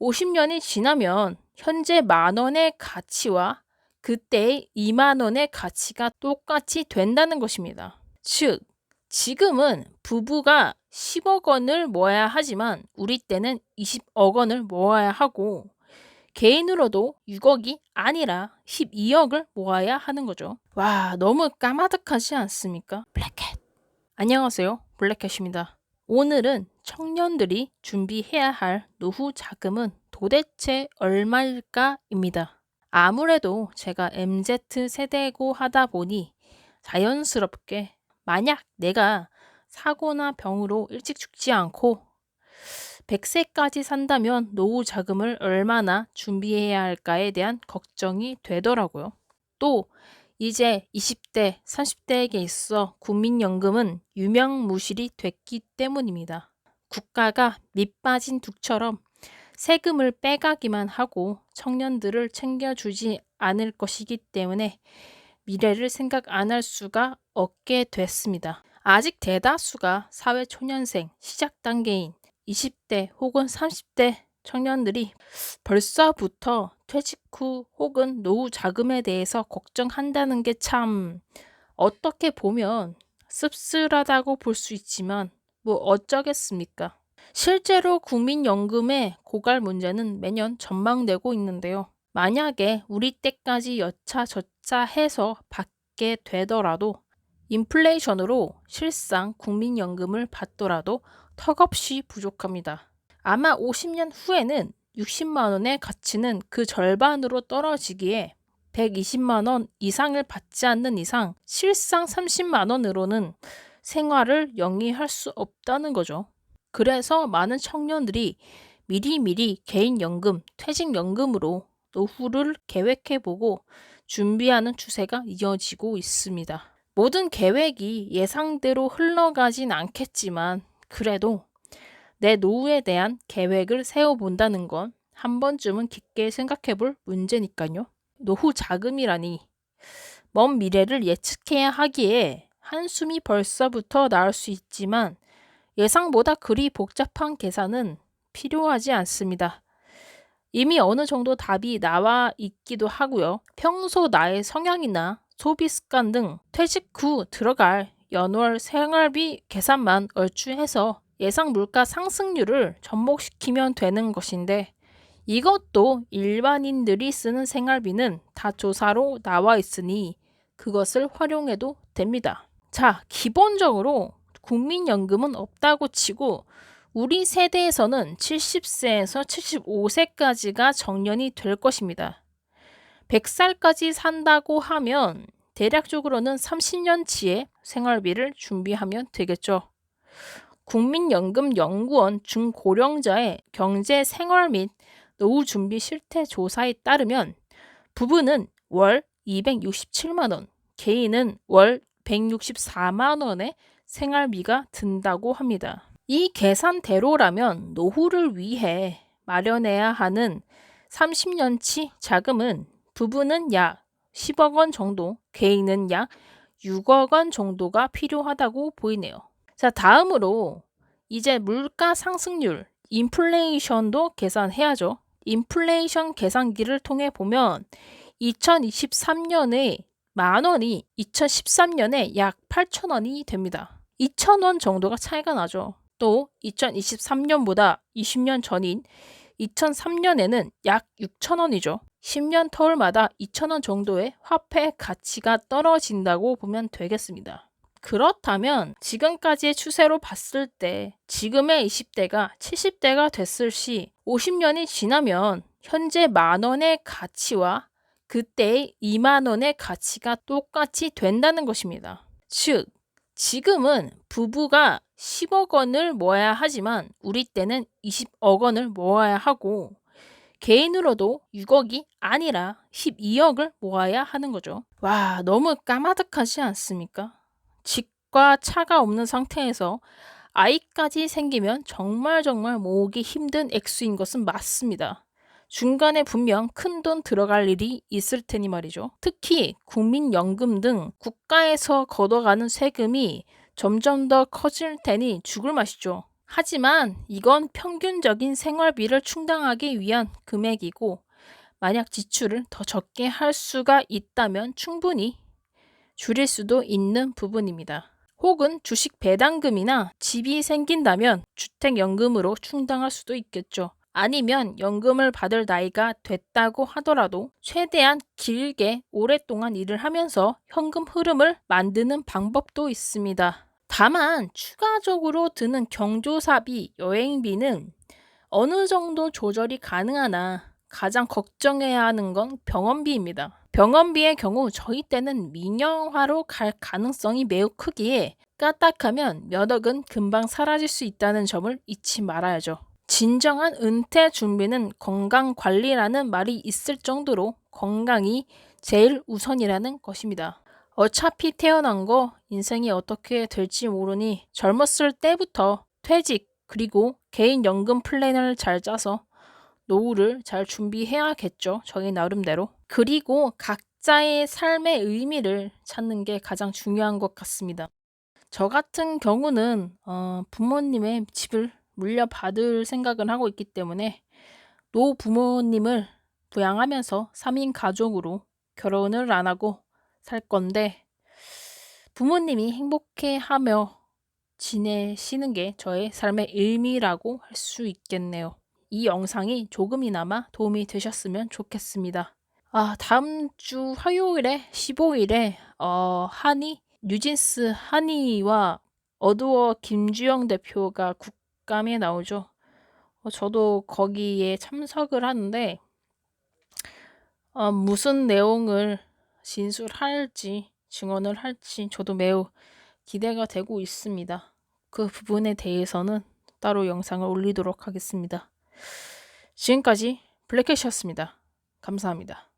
50년이 지나면 현재 10,000원의 가치와 그때의 20,000원의 가치가 똑같이 된다는 것입니다. 즉, 지금은 부부가 10억 원을 모아야 하지만 우리 때는 20억 원을 모아야 하고 개인으로도 6억이 아니라 12억을 모아야 하는 거죠. 와, 너무 까마득하지 않습니까? 블랙캣. 안녕하세요. 블랙캣입니다. 오늘은 청년들이 준비해야 할 노후 자금은 도대체 얼마일까입니다. 아무래도 제가 MZ 세대고 하다 보니 자연스럽게 만약 내가 사고나 병으로 일찍 죽지 않고 100세까지 산다면 노후 자금을 얼마나 준비해야 할까에 대한 걱정이 되더라고요. 또 이제 20대, 30대에게 있어 국민연금은 유명무실이 됐기 때문입니다. 국가가 밑빠진 둑처럼 세금을 빼가기만 하고 청년들을 챙겨주지 않을 것이기 때문에 미래를 생각 안 할 수가 없게 됐습니다. 아직 대다수가 사회초년생, 시작 단계인 20대 혹은 30대 청년들이 벌써부터 퇴직 후 혹은 노후 자금에 대해서 걱정한다는 게 참 어떻게 보면 씁쓸하다고 볼 수 있지만 뭐 어쩌겠습니까? 실제로 국민연금의 고갈 문제는 매년 전망되고 있는데요. 만약에 우리 때까지 여차저차 해서 받게 되더라도 인플레이션으로 실상 국민연금을 받더라도 턱없이 부족합니다. 아마 50년 후에는 60만 원의 가치는 그 절반으로 떨어지기에 120만 원 이상을 받지 않는 이상 실상 30만 원으로는 생활을 영위할 수 없다는 거죠. 그래서 많은 청년들이 미리미리 개인연금, 퇴직연금으로 노후를 계획해보고 준비하는 추세가 이어지고 있습니다. 모든 계획이 예상대로 흘러가진 않겠지만 그래도 내 노후에 대한 계획을 세워본다는 건 한 번쯤은 깊게 생각해볼 문제니까요. 노후 자금이라니 먼 미래를 예측해야 하기에 한숨이 벌써부터 나올 수 있지만 예상보다 그리 복잡한 계산은 필요하지 않습니다. 이미 어느 정도 답이 나와 있기도 하고요. 평소 나의 성향이나 소비 습관 등 퇴직 후 들어갈 연월 생활비 계산만 얼추 해서 예상 물가 상승률을 접목시키면 되는 것인데 이것도 일반인들이 쓰는 생활비는 다 조사로 나와 있으니 그것을 활용해도 됩니다. 자, 기본적으로 국민연금은 없다고 치고 우리 세대에서는 70세에서 75세까지가 정년이 될 것입니다. 100살까지 산다고 하면 대략적으로는 30년치의 생활비를 준비하면 되겠죠. 국민연금연구원 중고령자의 경제 생활 및 노후 준비 실태 조사에 따르면 부부는 월 267만 원, 개인은 월 164만 원의 생활비가 든다고 합니다. 이 계산대로라면 노후를 위해 마련해야 하는 30년치 자금은 부부는 약 10억 원 정도, 개인은 약 6억 원 정도가 필요하다고 보이네요. 자, 다음으로 이제 물가 상승률, 인플레이션도 계산해야죠. 인플레이션 계산기를 통해 보면 2023년에 10,000원이 2013년에 약 8,000원이 됩니다. 2,000원 정도가 차이가 나죠. 또 2023년보다 20년 전인 2003년에는 약 6,000원이죠. 10년 터울마다 2,000원 정도의 화폐 가치가 떨어진다고 보면 되겠습니다. 그렇다면 지금까지의 추세로 봤을 때 지금의 20대가 70대가 됐을 시 50년이 지나면 현재 10,000원의 가치와 그때의 20,000원의 가치가 똑같이 된다는 것입니다. 즉, 지금은 부부가 10억 원을 모아야 하지만 우리 때는 20억 원을 모아야 하고 개인으로도 6억이 아니라 12억을 모아야 하는 거죠. 와, 너무 까마득하지 않습니까? 집과 차가 없는 상태에서 아이까지 생기면 정말 모으기 힘든 액수인 것은 맞습니다. 중간에 분명 큰돈 들어갈 일이 있을 테니 말이죠. 특히 국민연금 등 국가에서 걷어가는 세금이 점점 더 커질 테니 죽을 맛이죠. 하지만 이건 평균적인 생활비를 충당하기 위한 금액이고 만약 지출을 더 적게 할 수가 있다면 충분히 줄일 수도 있는 부분입니다. 혹은 주식 배당금이나 집이 생긴다면 주택연금으로 충당할 수도 있겠죠. 아니면 연금을 받을 나이가 됐다고 하더라도 최대한 길게 오랫동안 일을 하면서 현금 흐름을 만드는 방법도 있습니다. 다만 추가적으로 드는 경조사비, 여행비는 어느 정도 조절이 가능하나 가장 걱정해야 하는 건 병원비입니다. 병원비의 경우 저희 때는 민영화로 갈 가능성이 매우 크기에 까딱하면 몇 억은 금방 사라질 수 있다는 점을 잊지 말아야죠. 진정한 은퇴 준비는 건강 관리라는 말이 있을 정도로 건강이 제일 우선이라는 것입니다. 어차피 태어난 거 인생이 어떻게 될지 모르니 젊었을 때부터 퇴직 그리고 개인연금 플랜을 잘 짜서 노후를 잘 준비해야겠죠. 저희 나름대로. 그리고 각자의 삶의 의미를 찾는 게 가장 중요한 것 같습니다. 저 같은 경우는 부모님의 집을 물려받을 생각을 하고 있기 때문에 노부모님을 부양하면서 3인 가족으로 결혼을 안 하고 살 건데 부모님이 행복해하며 지내시는 게 저의 삶의 의미라고 할 수 있겠네요. 이 영상이 조금이나마 도움이 되셨으면 좋겠습니다. 다음 주 화요일에 15일에 뉴진스 한이와 어두워 김주영 대표가 국감에 나오죠. 저도 거기에 참석을 하는데 무슨 내용을 진술할지 증언을 할지 저도 매우 기대가 되고 있습니다. 그 부분에 대해서는 따로 영상을 올리도록 하겠습니다. 지금까지 블랙캣이었습니다. 감사합니다.